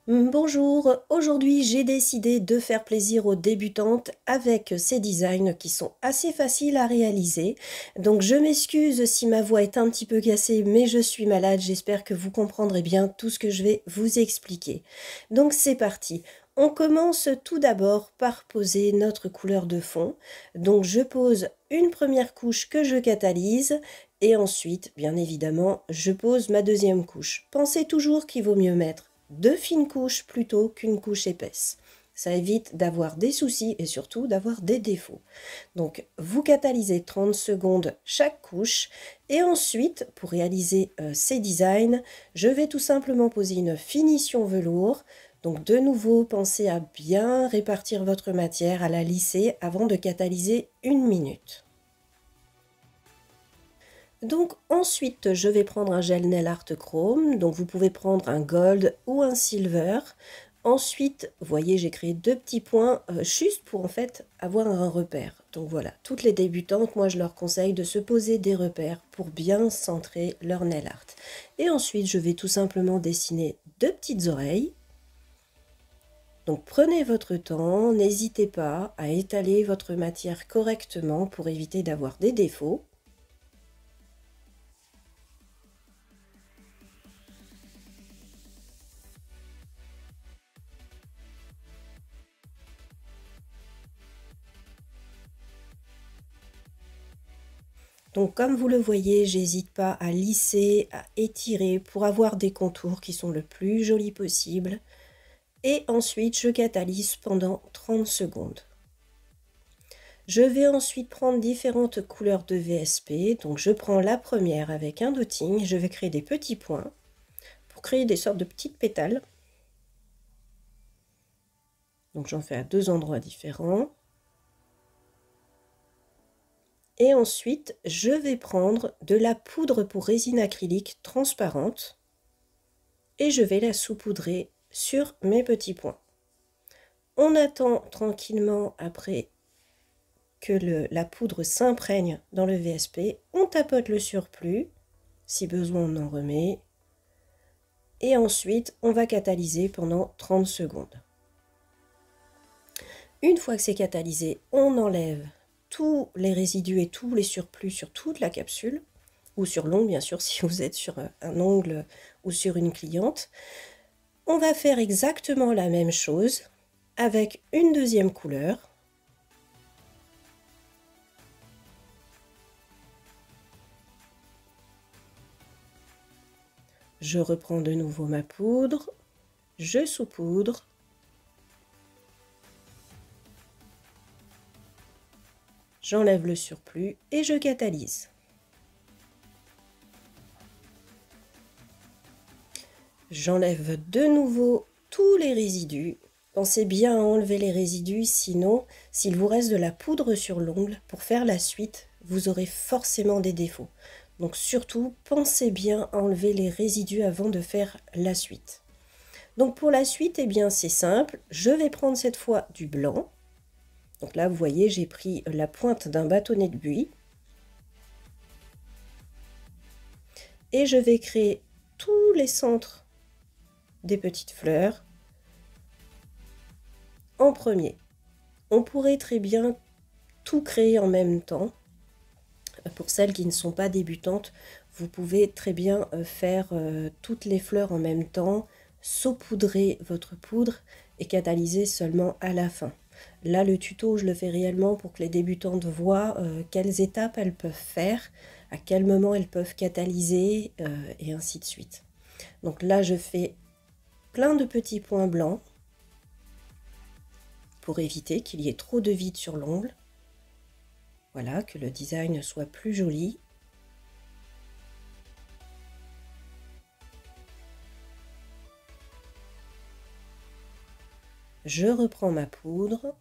Bonjour, aujourd'hui j'ai décidé de faire plaisir aux débutantes avec ces designs qui sont assez faciles à réaliser. Donc je m'excuse si ma voix est un petit peu cassée, mais je suis malade, j'espère que vous comprendrez bien tout ce que je vais vous expliquer. Donc c'est parti. On commence tout d'abord par poser notre couleur de fond. Donc je pose une première couche que je catalyse et ensuite, bien évidemment, je pose ma deuxième couche. Pensez toujours qu'il vaut mieux mettre deux fines couches plutôt qu'une couche épaisse. Ça évite d'avoir des soucis et surtout d'avoir des défauts. Donc vous catalysez 30 secondes chaque couche et ensuite pour réaliser ces designs, je vais tout simplement poser une finition velours. Donc de nouveau, pensez à bien répartir votre matière, à la lisser avant de catalyser 1 minute. Donc ensuite, je vais prendre un gel nail art chrome. Donc vous pouvez prendre un gold ou un silver. Ensuite, vous voyez, j'ai créé deux petits points juste pour en fait avoir un repère. Donc voilà, toutes les débutantes, moi je leur conseille de se poser des repères pour bien centrer leur nail art. Et ensuite, je vais tout simplement dessiner deux petites oreilles. Donc prenez votre temps, n'hésitez pas à étaler votre matière correctement pour éviter d'avoir des défauts. Donc comme vous le voyez, j'hésite pas à lisser, à étirer pour avoir des contours qui sont le plus jolis possible. Et ensuite, je catalyse pendant 30 secondes. Je vais ensuite prendre différentes couleurs de VSP. Donc je prends la première avec un dotting. Je vais créer des petits points pour créer des sortes de petites pétales. Donc j'en fais à deux endroits différents. Et ensuite, je vais prendre de la poudre pour résine acrylique transparente et je vais la saupoudrer sur mes petits points. On attend tranquillement après que la poudre s'imprègne dans le VSP. On tapote le surplus. Si besoin, on en remet. Et ensuite, on va catalyser pendant 30 secondes. Une fois que c'est catalysé, on enlève tous les résidus et tous les surplus sur toute la capsule, ou sur l'ongle bien sûr si vous êtes sur un ongle ou sur une cliente. On va faire exactement la même chose avec une deuxième couleur. Je reprends de nouveau ma poudre, je saupoudre. J'enlève le surplus et je catalyse. J'enlève de nouveau tous les résidus. Pensez bien à enlever les résidus, sinon, s'il vous reste de la poudre sur l'ongle, pour faire la suite, vous aurez forcément des défauts. Donc surtout, pensez bien à enlever les résidus avant de faire la suite. Donc pour la suite, eh bien c'est simple. Je vais prendre cette fois du blanc. Donc là, vous voyez, j'ai pris la pointe d'un bâtonnet de buis. Et je vais créer tous les centres des petites fleurs en premier. On pourrait très bien tout créer en même temps. Pour celles qui ne sont pas débutantes, vous pouvez très bien faire toutes les fleurs en même temps, saupoudrer votre poudre et catalyser seulement à la fin. Là, le tuto, je le fais réellement pour que les débutantes voient quelles étapes elles peuvent faire, à quel moment elles peuvent catalyser et ainsi de suite. Donc là, je fais plein de petits points blancs pour éviter qu'il y ait trop de vide sur l'ongle. Voilà, que le design soit plus joli. Je reprends ma poudre.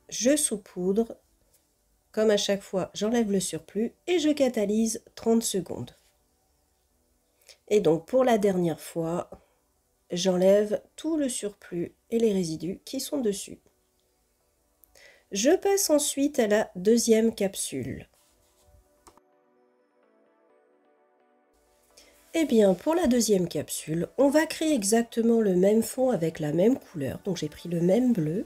Je saupoudre. Comme à chaque fois, j'enlève le surplus et je catalyse 30 secondes. Et donc pour la dernière fois, j'enlève tout le surplus et les résidus qui sont dessus. Je passe ensuite à la deuxième capsule. Eh bien, pour la deuxième capsule, on va créer exactement le même fond avec la même couleur. Donc, j'ai pris le même bleu.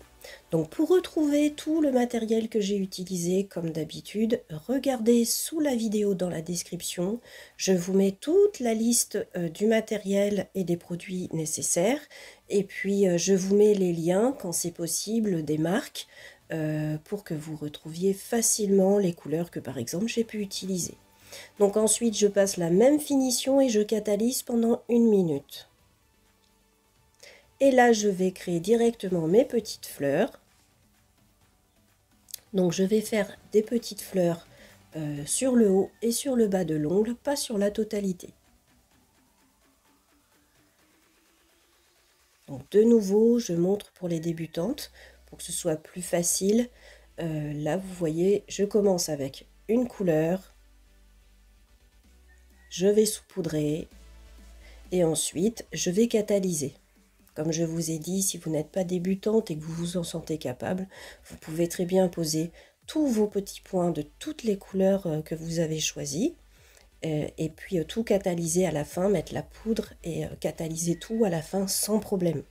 Donc, pour retrouver tout le matériel que j'ai utilisé, comme d'habitude, regardez sous la vidéo dans la description. Je vous mets toute la liste du matériel et des produits nécessaires. Et puis, je vous mets les liens, quand c'est possible, des marques, pour que vous retrouviez facilement les couleurs que, par exemple, j'ai pu utiliser. Donc ensuite, je passe la même finition et je catalyse pendant 1 minute. Et là, je vais créer directement mes petites fleurs. Donc je vais faire des petites fleurs sur le haut et sur le bas de l'ongle, pas sur la totalité. Donc de nouveau, je montre pour les débutantes, pour que ce soit plus facile. Là, vous voyez, je commence avec une couleur. Je vais saupoudrer et ensuite je vais catalyser. Comme je vous ai dit, si vous n'êtes pas débutante et que vous vous en sentez capable, vous pouvez très bien poser tous vos petits points de toutes les couleurs que vous avez choisies et puis tout catalyser à la fin, mettre la poudre et catalyser tout à la fin sans problème.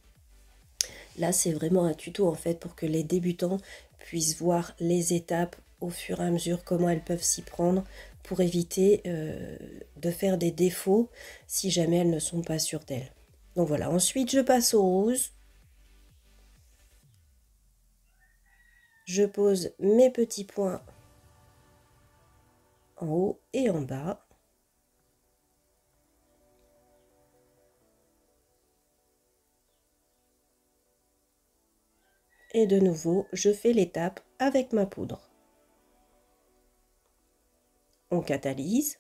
Là, c'est vraiment un tuto en fait pour que les débutants puissent voir les étapes au fur et à mesure, comment elles peuvent s'y prendre pour éviter de faire des défauts si jamais elles ne sont pas sûres d'elles. Donc voilà, ensuite je passe au rose. Je pose mes petits points en haut et en bas. Et de nouveau, je fais l'étape avec ma poudre. On catalyse.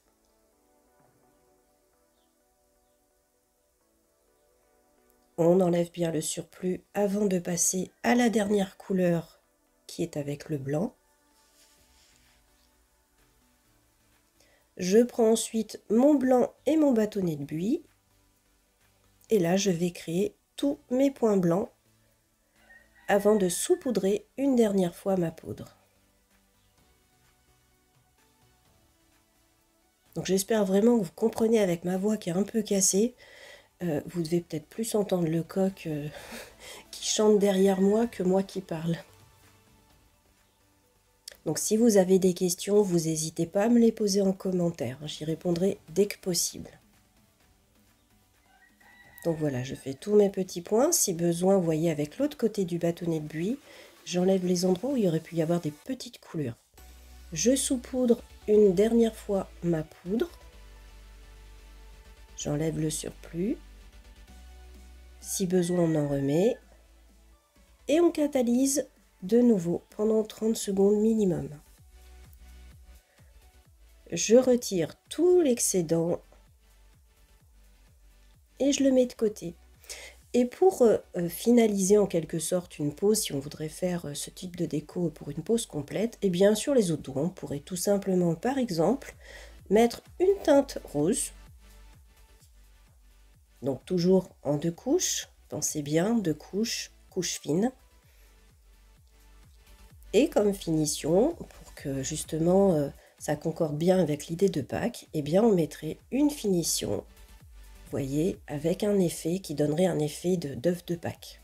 On enlève bien le surplus avant de passer à la dernière couleur qui est avec le blanc. Je prends ensuite mon blanc et mon bâtonnet de buis. Et là, je vais créer tous mes points blancs avant de saupoudrer une dernière fois ma poudre. Donc j'espère vraiment que vous comprenez avec ma voix qui est un peu cassée. Vous devez peut-être plus entendre le coq qui chante derrière moi que moi qui parle. Donc si vous avez des questions, vous n'hésitez pas à me les poser en commentaire. J'y répondrai dès que possible. Donc voilà, je fais tous mes petits points. Si besoin, vous voyez, avec l'autre côté du bâtonnet de buis, j'enlève les endroits où il aurait pu y avoir des petites coulures. Je saupoudre une dernière fois ma poudre. J'enlève le surplus. Si besoin, on en remet. Et on catalyse de nouveau pendant 30 secondes minimum. Je retire tout l'excédent et je le mets de côté. Et pour finaliser en quelque sorte une pose, si on voudrait faire ce type de déco pour une pose complète, et bien sur les autres doigts, on pourrait tout simplement, par exemple, mettre une teinte rose. Donc toujours en 2 couches, pensez bien, 2 couches, couche fine. Et comme finition, pour que justement ça concorde bien avec l'idée de Pâques, eh bien on mettrait une finition, vous voyez, avec un effet qui donnerait un effet d'œuf de Pâques.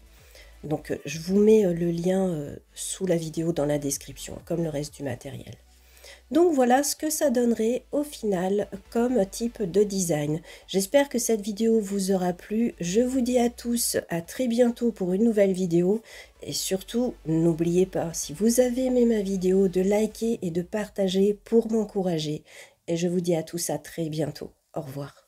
Donc je vous mets le lien sous la vidéo dans la description, comme le reste du matériel. Donc voilà ce que ça donnerait au final comme type de design. J'espère que cette vidéo vous aura plu. Je vous dis à tous à très bientôt pour une nouvelle vidéo. Et surtout, n'oubliez pas, si vous avez aimé ma vidéo, de liker et de partager pour m'encourager. Et je vous dis à tous à très bientôt. Au revoir.